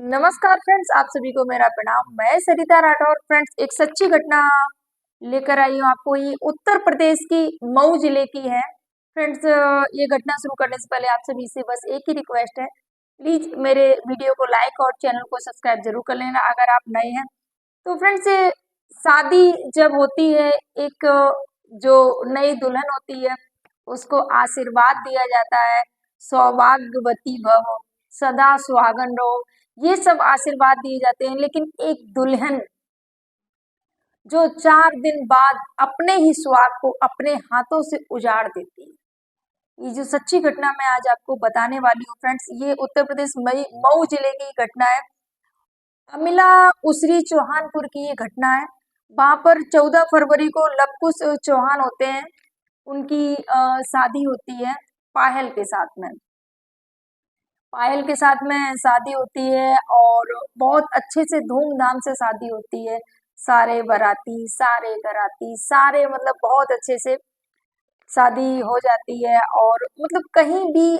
नमस्कार फ्रेंड्स, आप सभी को मेरा प्रणाम। मैं सरिता राठौर। फ्रेंड्स, एक सच्ची घटना लेकर आई हूँ आपको। ये उत्तर प्रदेश की मऊ जिले की है। फ्रेंड्स, ये घटना शुरू करने से पहले आप सभी से बस एक ही रिक्वेस्ट है, प्लीज मेरे वीडियो को लाइक और चैनल को सब्सक्राइब जरूर कर लेना अगर आप नए हैं। तो फ्रेंड्स, ये शादी जब होती है, एक जो नई दुल्हन होती है उसको आशीर्वाद दिया जाता है, सौभाग्यवती भव, सदा सुहागन रहो, ये सब आशीर्वाद दिए जाते हैं। लेकिन एक दुल्हन जो 4 दिन बाद अपने ही सुहाग को अपने हाथों से उजाड़ देती है, ये जो सच्ची घटना मैं आज आपको बताने वाली हूँ फ्रेंड्स, ये उत्तर प्रदेश मऊ जिले की घटना है। अमिला उसरी चौहानपुर की ये घटना है। वहां पर 14 फरवरी को लवकुश चौहान होते हैं, उनकी शादी होती है पायल के साथ में। पायल के साथ में शादी होती है और बहुत अच्छे से धूमधाम से शादी होती है। सारे बाराती, सारे घराती, सारे मतलब बहुत अच्छे से शादी हो जाती है। और मतलब कहीं भी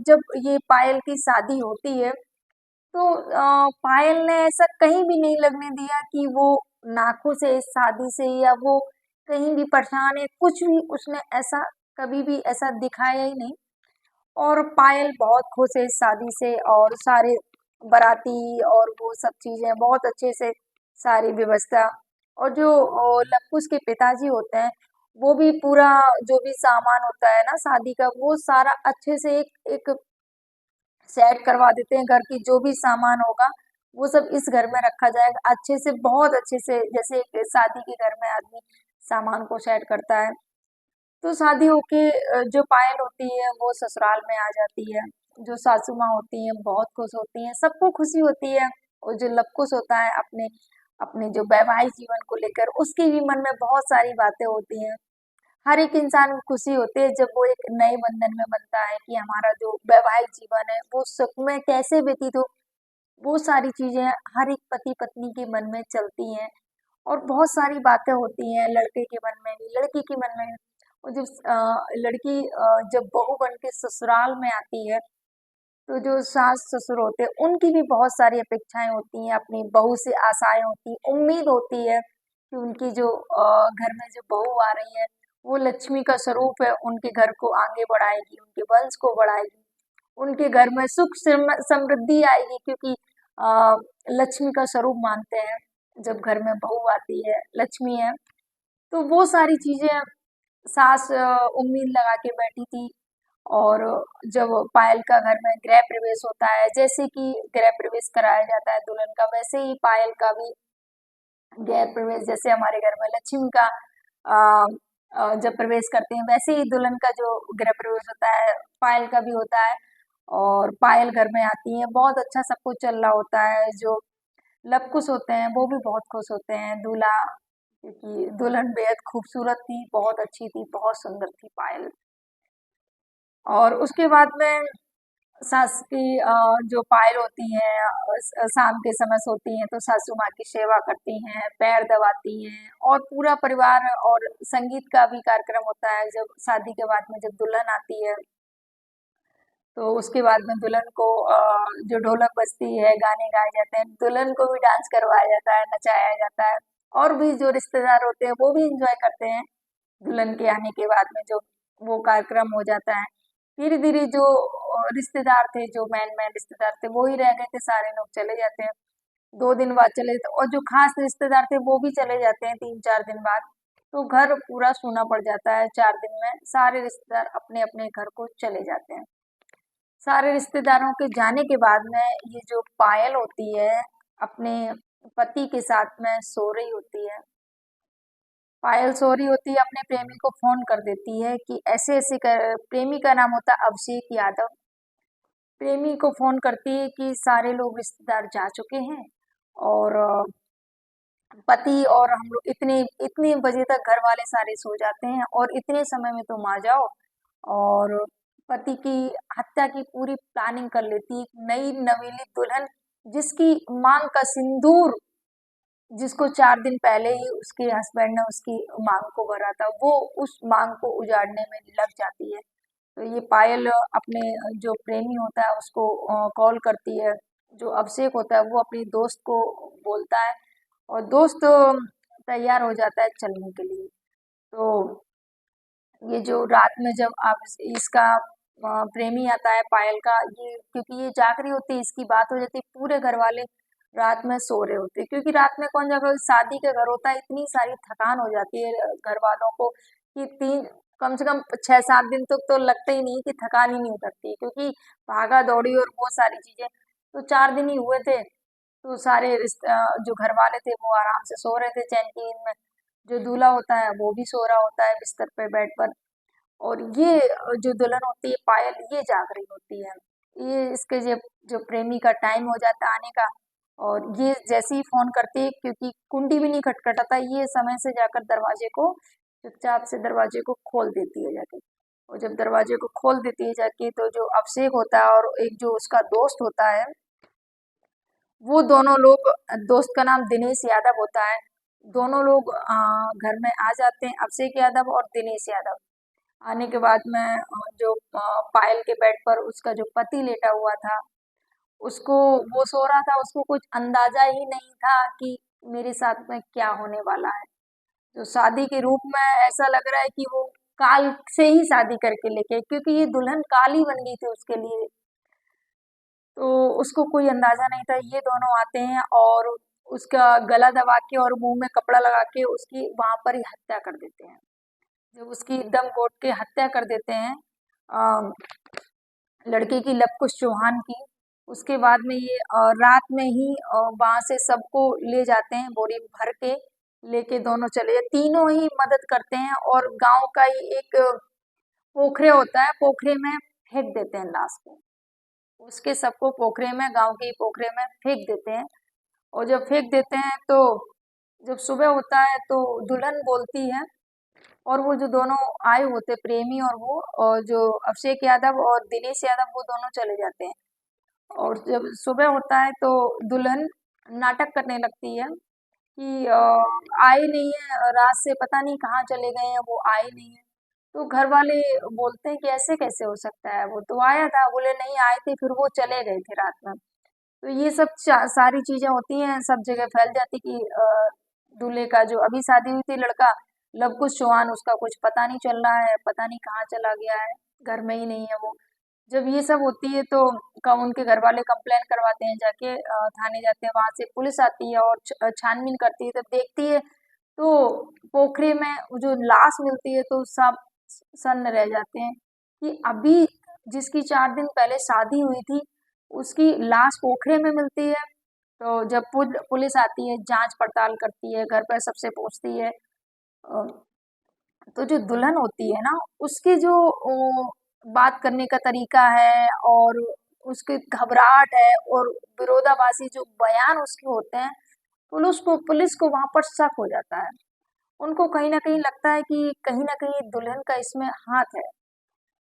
जब ये पायल की शादी होती है तो पायल ने ऐसा कहीं भी नहीं लगने दिया कि वो नाखुश है इस शादी से, या वो कहीं भी परेशान है, कुछ भी उसने ऐसा कभी भी ऐसा दिखाया ही नहीं। और पायल बहुत खुश है इस शादी से, और सारे बाराती और वो सब चीजें बहुत अच्छे से, सारी व्यवस्था। और जो लवकुश के पिताजी होते हैं, वो भी पूरा जो भी सामान होता है ना शादी का, वो सारा अच्छे से एक एक सेट करवा देते हैं। घर की जो भी सामान होगा वो सब इस घर में रखा जाएगा अच्छे से, बहुत अच्छे से, जैसे एक शादी के घर में आदमी सामान को सेट करता है। तो शादी होके जो पायल होती है वो ससुराल में आ जाती है। जो सासू माँ होती हैं बहुत खुश होती हैं, सबको खुशी होती है। और जो लवकुश होता है अपने अपने जो वैवाहिक जीवन को लेकर, उसके भी मन में बहुत सारी बातें होती हैं। हर एक इंसान को खुशी होती है जब वो एक नए बंधन में बनता है कि हमारा जो वैवाहिक जीवन है वो सुख में कैसे व्यतीत हो। वो सारी चीजें हर एक पति पत्नी के मन में चलती हैं। और बहुत सारी बातें होती हैं लड़के के मन में भी, लड़की के मन में भी। और जब लड़की जब बहू बन के ससुराल में आती है, तो जो सास ससुर होते हैं उनकी भी बहुत सारी अपेक्षाएं होती हैं, अपनी बहू से आशाएं होती हैं, उम्मीद होती है कि उनकी जो घर में जो बहू आ रही है वो लक्ष्मी का स्वरूप है, उनके घर को आगे बढ़ाएगी, उनके वंश को बढ़ाएगी, उनके घर में सुख समृद्धि आएगी। क्योंकि लक्ष्मी का स्वरूप मानते हैं, जब घर में बहू आती है लक्ष्मी है। तो वो सारी चीजें सास उम्मीद लगा के बैठी थी। और जब पायल का घर में गृह प्रवेश होता है, जैसे कि गृह प्रवेश कराया जाता है दुल्हन का, वैसे ही पायल का भी गृह प्रवेश, जैसे हमारे घर में लक्ष्मी का अ, जब प्रवेश करते हैं, वैसे ही दुल्हन का जो गृह प्रवेश होता है पायल का भी होता है। और पायल घर में आती है, बहुत अच्छा सब कुछ चल रहा होता है। जो लवकुश होते हैं वो भी बहुत खुश होते हैं, दूल्हा, क्योंकि दुल्हन बेहद खूबसूरत थी, बहुत अच्छी थी, बहुत सुंदर थी पायल। और उसके बाद में सास की जो पायल होती हैं, शाम के समय सोती हैं तो सासू माँ की सेवा करती हैं, पैर दबाती हैं, और पूरा परिवार। और संगीत का भी कार्यक्रम होता है जब शादी के बाद में, जब दुल्हन आती है तो उसके बाद में दुल्हन को जो ढोलक बजती है, गाने गाए जाते हैं, दुल्हन को भी डांस करवाया जाता है, नचाया जाता है। और भी जो रिश्तेदार होते हैं वो भी इंजॉय करते हैं दुल्हन के आने के बाद में, जो वो कार्यक्रम हो जाता है। धीरे धीरे जो रिश्तेदार थे, जो मैन मैन रिश्तेदार थे वो ही रह गए थे, सारे लोग चले जाते हैं। 2 दिन बाद चले जाते, और जो खास रिश्तेदार थे वो भी चले जाते हैं 3-4 दिन बाद। तो घर पूरा सूना पड़ जाता है। 4 दिन में सारे रिश्तेदार अपने अपने घर को चले जाते हैं। सारे रिश्तेदारों के जाने के बाद में ये जो पायल होती है अपने पति के साथ में सो रही होती है। पायल सो रही होती है, अपने प्रेमी को फोन कर देती है कि ऐसे ऐसे कर, प्रेमी का नाम होता है अभिषेक यादव। प्रेमी को फोन करती है कि सारे लोग रिश्तेदार जा चुके हैं, और पति और हम लोग इतने इतने बजे तक घर वाले सारे सो जाते हैं, और इतने समय में तुम आ जाओ। और पति की हत्या की पूरी प्लानिंग कर लेती है। एक नई नवेली दुल्हन, जिसकी मांग का सिंदूर, जिसको 4 दिन पहले ही उसके हस्बैंड ने उसकी मांग को भरा था, वो उस मांग को उजाड़ने में लग जाती है। तो ये पायल अपने जो प्रेमी होता है उसको कॉल करती है, जो अभिषेक होता है वो अपनी दोस्त को बोलता है और दोस्त तैयार हो जाता है चलने के लिए। तो ये जो रात में जब आप इसका प्रेमी आता है पायल का, ये क्योंकि ये जाग रही होती है, इसकी बात हो जाती है, पूरे घर वाले रात में सो रहे होते हैं, क्योंकि रात में कौन जागा, शादी का घर होता है, इतनी सारी थकान हो जाती है घर वालों को कि तीन कम से कम 6-7 दिन तक तो लगता ही नहीं कि थकान ही नहीं उतरती, क्योंकि भागा दौड़ी और वो सारी चीजें। तो 4 दिन ही हुए थे, तो सारे जो घर वाले थे वो आराम से सो रहे थे चैन की नींद में। जो दूल्हा होता है वो भी सो रहा होता है बिस्तर पे बेड पर, और ये जो दुल्हन होती है पायल, ये जाग रही होती है। ये इसके जो जो प्रेमी का टाइम हो जाता है आने का, और ये जैसे ही फोन करती है, क्योंकि कुंडी भी नहीं खटखटाता, ये समय से जाकर दरवाजे को चुपचाप से दरवाजे को खोल देती है जाके। और जब दरवाजे को खोल देती है जाके, तो जो अभिषेक होता है और एक जो उसका दोस्त होता है, वो दोनों लोग, दोस्त का नाम दिनेश यादव होता है, दोनों लोग घर में आ जाते हैं, अभिषेक यादव और दिनेश यादव। आने के बाद में जो पायल के बेड पर उसका जो पति लेटा हुआ था, उसको, वो सो रहा था, उसको कुछ अंदाजा ही नहीं था कि मेरे साथ में क्या होने वाला है। तो शादी के रूप में ऐसा लग रहा है कि वो काल से ही शादी करके लेके, क्योंकि ये दुल्हन काल ही बन गई थी उसके लिए। तो उसको कोई अंदाजा नहीं था। ये दोनों आते हैं और उसका गला दबा के और मुंह में कपड़ा लगा के उसकी वहां पर ही हत्या कर देते हैं। जब उसकी दम घोट के हत्या कर देते हैं अ, लड़के की, लवकुश चौहान की, उसके बाद में ये रात में ही वहां से सबको ले जाते हैं, बोरी भर के लेके दोनों चले जाते, तीनों ही मदद करते हैं, और गांव का ही एक पोखरे होता है, पोखरे में फेंक देते हैं लाश को। उसके सबको पोखरे में, गांव के ही पोखरे में फेंक देते हैं। और जब फेंक देते हैं तो जब सुबह होता है तो दुल्हन बोलती है, और वो जो दोनों आए होते प्रेमी, और वो और जो अभिषेक यादव और दिनेश यादव, वो दोनों चले जाते हैं। और जब सुबह होता है तो दुल्हन नाटक करने लगती है कि आए नहीं है, रात से पता नहीं कहाँ चले गए हैं, वो आए नहीं है। तो घर वाले बोलते हैं कि ऐसे कैसे हो सकता है, वो तो आया था। बोले नहीं, आए थे, फिर वो चले गए थे रात में। तो ये सब सारी चीजें होती हैं, सब जगह फैल जाती कि दूल्हे का जो अभी शादी हुई थी लड़का लवकुश चौहान, उसका कुछ पता नहीं चल रहा है, पता नहीं कहाँ चला गया है, घर में ही नहीं है वो। जब ये सब होती है तो उनके घर वाले कंप्लेन करवाते हैं जाके, थाने जाते हैं, वहां से पुलिस आती है और छानबीन करती है, तब देखती है तो पोखरे में वो जो लाश मिलती है, तो सब सन्न रह जाते हैं कि अभी जिसकी 4 दिन पहले शादी हुई थी, उसकी लाश पोखरे में मिलती है। तो जब पुलिस आती है, जांच पड़ताल करती है, घर पर सबसे पूछती है, अ, तो जो दुल्हन होती है ना, उसकी जो बात करने का तरीका है, और उसकी घबराहट है, और विरोधाभासी जो बयान उसके होते हैं, पुलिस को वहां पर शक हो जाता है। उनको कहीं ना कहीं लगता है कि कहीं ना कहीं दुल्हन का इसमें हाथ है।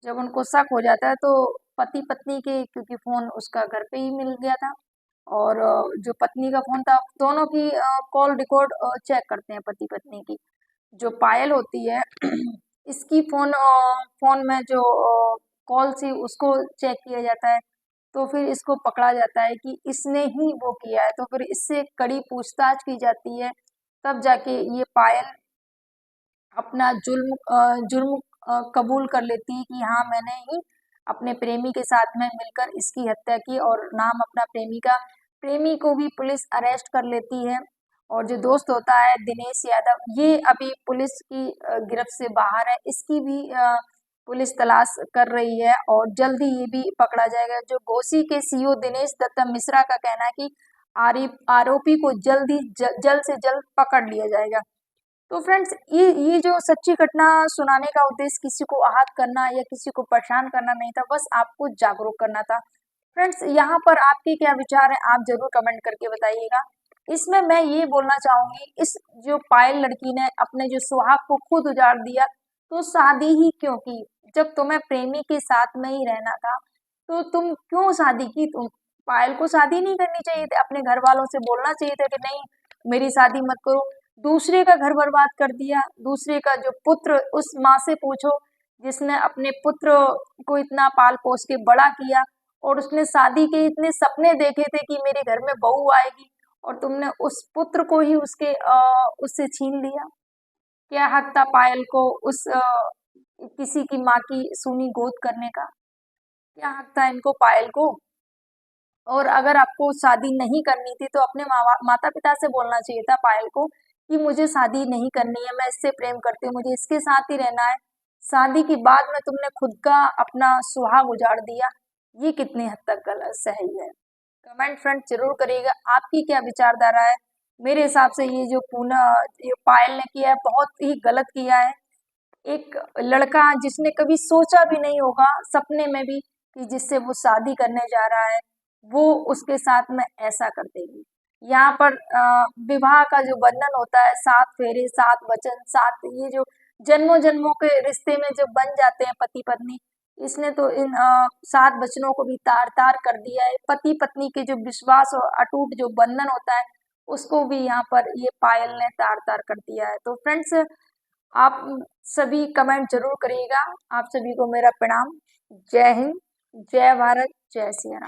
जब उनको शक हो जाता है तो पति पत्नी के, क्योंकि फोन उसका घर पे ही मिल गया था, और जो पत्नी का फोन था, दोनों की कॉल रिकॉर्ड चेक करते हैं पति पत्नी की। जो पायल होती है इसकी फोन में जो कॉल थी उसको चेक किया जाता है, तो फिर इसको पकड़ा जाता है कि इसने ही वो किया है, तो फिर इससे कड़ी पूछताछ की जाती है। तब जाके ये पायल अपना जुर्म कबूल कर लेती है कि हाँ, मैंने ही अपने प्रेमी के साथ में मिलकर इसकी हत्या की, और नाम अपना प्रेमी का। प्रेमी को भी पुलिस अरेस्ट कर लेती है, और जो दोस्त होता है दिनेश यादव, ये अभी पुलिस की गिरफ्त से बाहर है, इसकी भी पुलिस तलाश कर रही है, और जल्द ही ये भी पकड़ा जाएगा। जो घोसी के सीईओ दिनेश दत्ता मिश्रा का कहना है कि आरोपी को जल्द से जल्द पकड़ लिया जाएगा। तो फ्रेंड्स, ये जो सच्ची घटना सुनाने का उद्देश्य किसी को आहत करना या किसी को परेशान करना नहीं था, बस आपको जागरूक करना था। फ्रेंड्स, यहाँ पर आपके क्या विचार हैं, आप जरूर कमेंट करके बताइएगा। इसमें मैं ये बोलना चाहूंगी, इस जो पायल लड़की ने अपने जो सुहाग को खुद उजाड़ दिया, तो शादी ही क्यों की? जब तुम्हें प्रेमी के साथ में ही रहना था, तो तुम क्यों शादी की? तुम पायल को शादी नहीं करनी चाहिए थी, अपने घर वालों से बोलना चाहिए था कि नहीं, मेरी शादी मत करो। दूसरे का घर बर्बाद कर दिया, दूसरे का जो पुत्र, उस माँ से पूछो जिसने अपने पुत्र को इतना पाल पोस के बड़ा किया, और उसने शादी के इतने सपने देखे थे कि मेरे घर में बहू आएगी, और तुमने उस पुत्र को ही उससे छीन लिया। क्या हक था पायल को उस किसी की माँ की सूनी गोद करने का? क्या हक था इनको पायल को? और अगर आपको शादी नहीं करनी थी तो अपने माता पिता से बोलना चाहिए था पायल को कि मुझे शादी नहीं करनी है, मैं इससे प्रेम करती हूँ, मुझे इसके साथ ही रहना है। शादी के बाद में तुमने खुद का अपना सुहाग उजाड़ दिया। ये कितनी हद तक गलत सही है? कमेंट फ्रेंड जरूर करिएगा, आपकी क्या विचारधारा है। मेरे हिसाब से ये पायल ने किया है बहुत ही गलत किया है। एक लड़का जिसने कभी सोचा भी नहीं होगा सपने में भी कि जिससे वो शादी करने जा रहा है, वो उसके साथ में ऐसा कर देगी। यहाँ पर विवाह का जो बंधन होता है, 7 फेरे 7 वचन, सात, ये जो जन्मों जन्मों के रिश्ते में जो बन जाते हैं पति पत्नी, इसने तो इन 7 वचनों को भी तार तार कर दिया है। पति पत्नी के जो विश्वास और अटूट जो बंधन होता है, उसको भी यहाँ पर ये पायल ने तार तार कर दिया है। तो फ्रेंड्स, आप सभी कमेंट जरूर करिएगा। आप सभी को मेरा प्रणाम। जय हिंद, जय भारत, जय सिया राम।